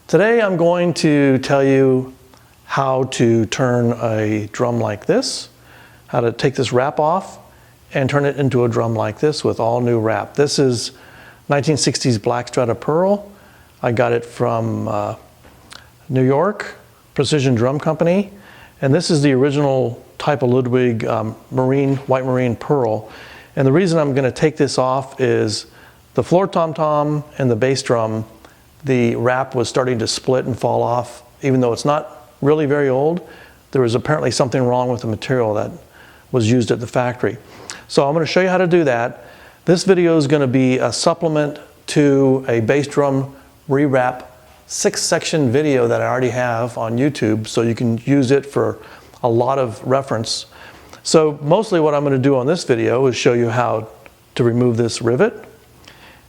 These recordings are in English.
Today I'm going to tell you how to turn a drum like this, how to take this wrap off and turn it into a drum like this with all new wrap. This is 1960s black strata pearl. I got it from New York, Precision Drum Company, and this is the original type of Ludwig white marine pearl. And the reason I'm going to take this off is the floor tom-tom and the bass drum, the wrap was starting to split and fall off. Even though it's not really very old, there was apparently something wrong with the material that was used at the factory. So I'm going to show you how to do that. This video is going to be a supplement to a bass drum rewrap 6-section video that I already have on YouTube, so you can use it for a lot of reference. So mostly what I'm going to do on this video is show you how to remove this rivet,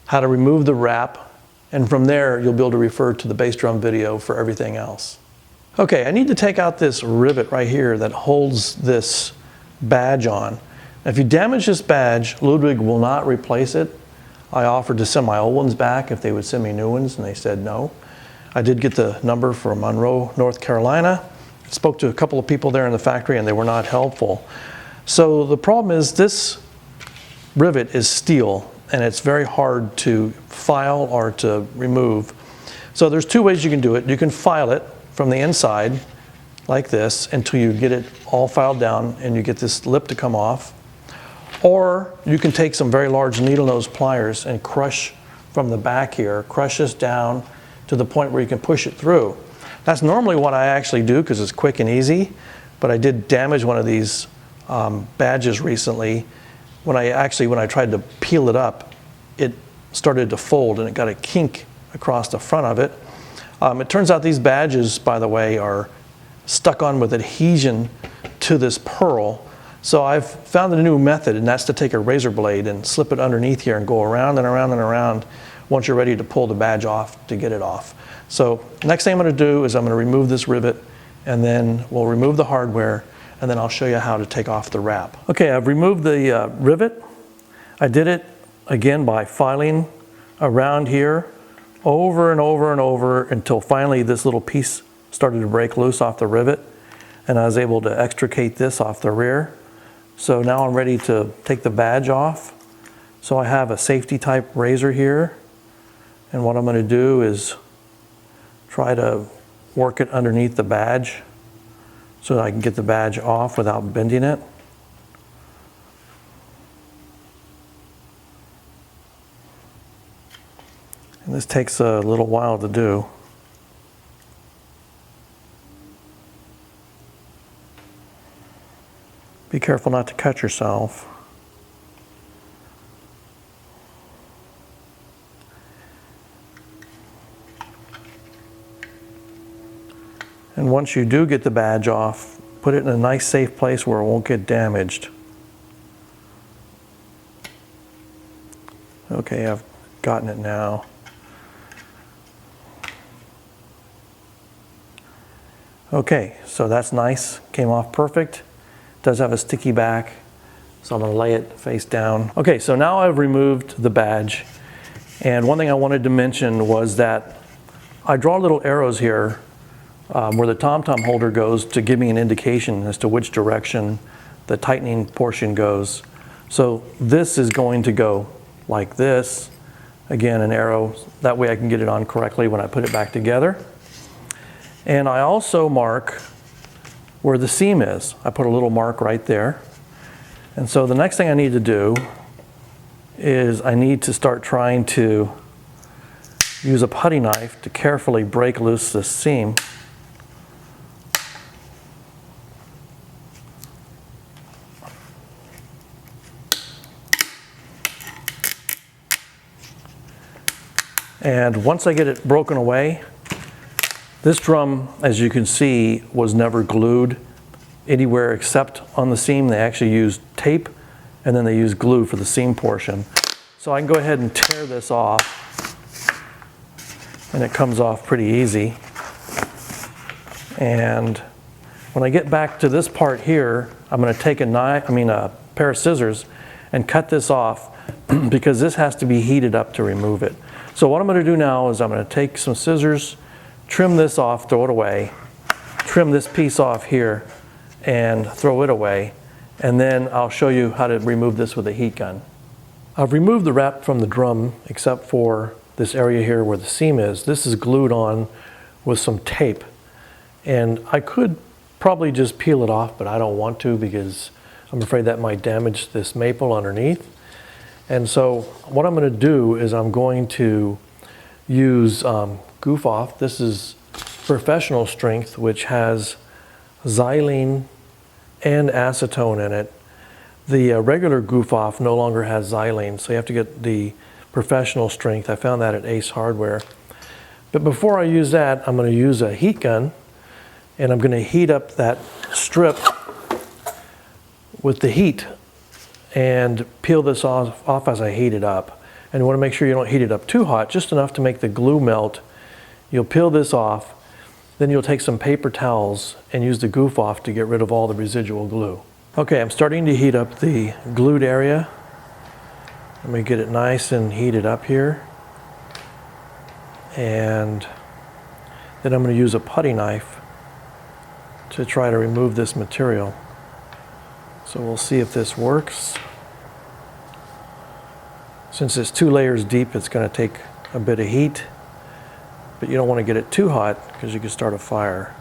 how to remove the wrap, and from there you'll be able to refer to the bass drum video for everything else. Okay, I need to take out this rivet right here that holds this badge on. Now, if you damage this badge, Ludwig will not replace it. I offered to send my old ones back if they would send me new ones, and they said no. I did get the number from Monroe, North Carolina. Spoke to a couple of people there in the factory and they were not helpful. So the problem is this rivet is steel and it's very hard to file or to remove. So there's two ways you can do it. You can file it from the inside like this until you get it all filed down and you get this lip to come off. Or you can take some very large needle nose pliers and crush from the back here, crush this down to the point where you can push it through. That's normally what I actually do because it's quick and easy, but I did damage one of these badges recently. When I tried to peel it up, it started to fold and it got a kink across the front of it. It turns out these badges, by the way, are stuck on with adhesion to this pearl. So I've found a new method, and that's to take a razor blade and slip it underneath here and go around and around and around once you're ready to pull the badge off to get it off. So next thing I'm going to do is I'm going to remove this rivet, and then we'll remove the hardware, and then I'll show you how to take off the wrap. Okay, I've removed the rivet. I did it again by filing around here over and over and over until finally this little piece started to break loose off the rivet, and I was able to extricate this off the rear. So now I'm ready to take the badge off. So I have a safety type razor here, and what I'm going to do is try to work it underneath the badge so that I can get the badge off without bending it. And this takes a little while to do. Be careful not to cut yourself. And once you do get the badge off, put it in a nice safe place where it won't get damaged. Okay, I've gotten it now. Okay, so that's nice, came off perfect. Does have a sticky back, so I'm going to lay it face down. Okay, so now I've removed the badge, and one thing I wanted to mention was that I draw little arrows here where the tom-tom holder goes to give me an indication as to which direction the tightening portion goes. So this is going to go like this. Again, an arrow, that way I can get it on correctly when I put it back together. And I also mark where the seam is. I put a little mark right there. And so the next thing I need to do is I need to start trying to use a putty knife to carefully break loose this seam. And once I get it broken away, this drum, as you can see, was never glued anywhere except on the seam. They actually used tape and then they used glue for the seam portion. So I can go ahead and tear this off, and it comes off pretty easy. And when I get back to this part here, I'm going to take a pair of scissors and cut this off because this has to be heated up to remove it. So what I'm going to do now is I'm going to take some scissors trim this off, throw it away, trim this piece off here, and throw it away, and then I'll show you how to remove this with a heat gun. I've removed the wrap from the drum except for this area here where the seam is. This is glued on with some tape, and I could probably just peel it off, but I don't want to because I'm afraid that might damage this maple underneath. And so what I'm going to do is I'm going to use Goof Off. This is professional strength, which has xylene and acetone in it. The regular Goof Off no longer has xylene, so you have to get the professional strength. I found that at Ace Hardware. But before I use that, I'm going to use a heat gun, and I'm going to heat up that strip with the heat and peel this off as I heat it up. And you want to make sure you don't heat it up too hot, just enough to make the glue melt. You'll peel this off, then you'll take some paper towels and use the Goof Off to get rid of all the residual glue. Okay, I'm starting to heat up the glued area. Let me get it nice and heated up here. And then I'm going to use a putty knife to try to remove this material. So we'll see if this works. Since it's 2 layers deep, it's going to take a bit of heat, but you don't want to get it too hot because you could start a fire.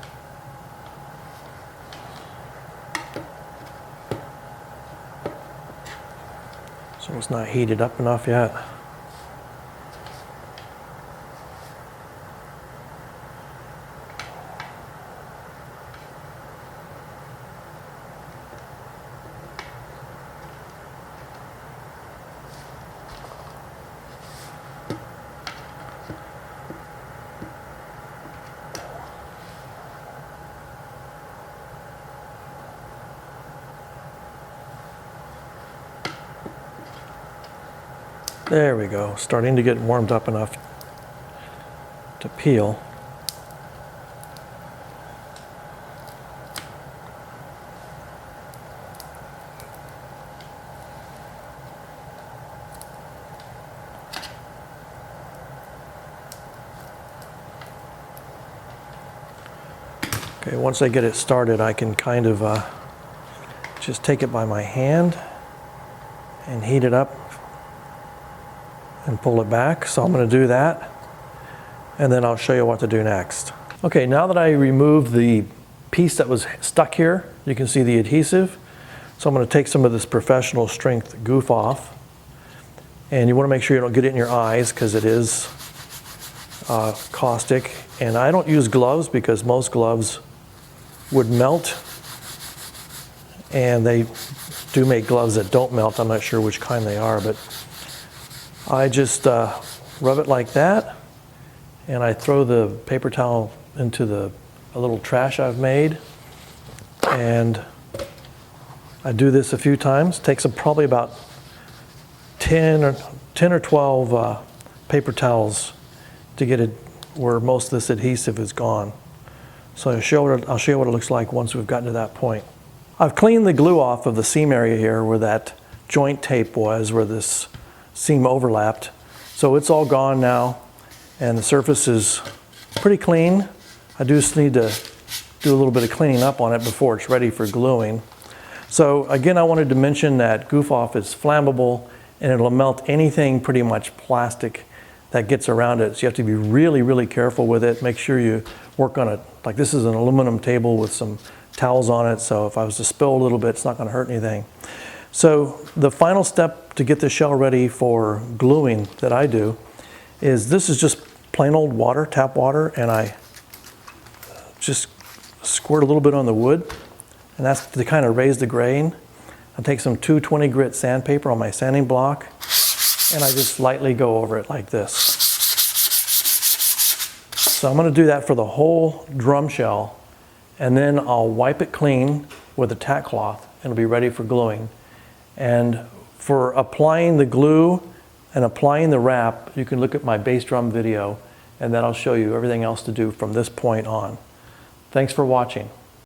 So it's not heated up enough yet. There we go, starting to get warmed up enough to peel. Okay, once I get it started, I can kind of just take it by my hand and heat it up and pull it back. So I'm going to do that, and then I'll show you what to do next. Okay, now that I removed the piece that was stuck here, you can see the adhesive. So I'm going to take some of this professional strength Goof Off, and you want to make sure you don't get it in your eyes because it is caustic. And I don't use gloves because most gloves would melt, and they do make gloves that don't melt. I'm not sure which kind they are, but I just rub it like that, and I throw the paper towel into a little trash I've made, and I do this a few times. It takes probably about 10 or 12 paper towels to get it where most of this adhesive is gone. So I'll show you what it looks like once we've gotten to that point. I've cleaned the glue off of the seam area here where that joint tape was, where this seam overlapped. So it's all gone now, and the surface is pretty clean. I just need to do a little bit of cleaning up on it before it's ready for gluing. So again, I wanted to mention that Goof Off is flammable, and it'll melt anything pretty much plastic that gets around it. So you have to be really, really careful with it. Make sure you work on it. Like, this is an aluminum table with some towels on it, so if I was to spill a little bit, it's not going to hurt anything. So the final step to get the shell ready for gluing that I do is, this is just plain old water, tap water, and I just squirt a little bit on the wood, and that's to kind of raise the grain. I take some 220 grit sandpaper on my sanding block, and I just lightly go over it like this. So I'm going to do that for the whole drum shell, and then I'll wipe it clean with a tack cloth, and it'll be ready for gluing. And for applying the glue and applying the wrap, you can look at my bass drum video, and then I'll show you everything else to do from this point on. Thanks for watching.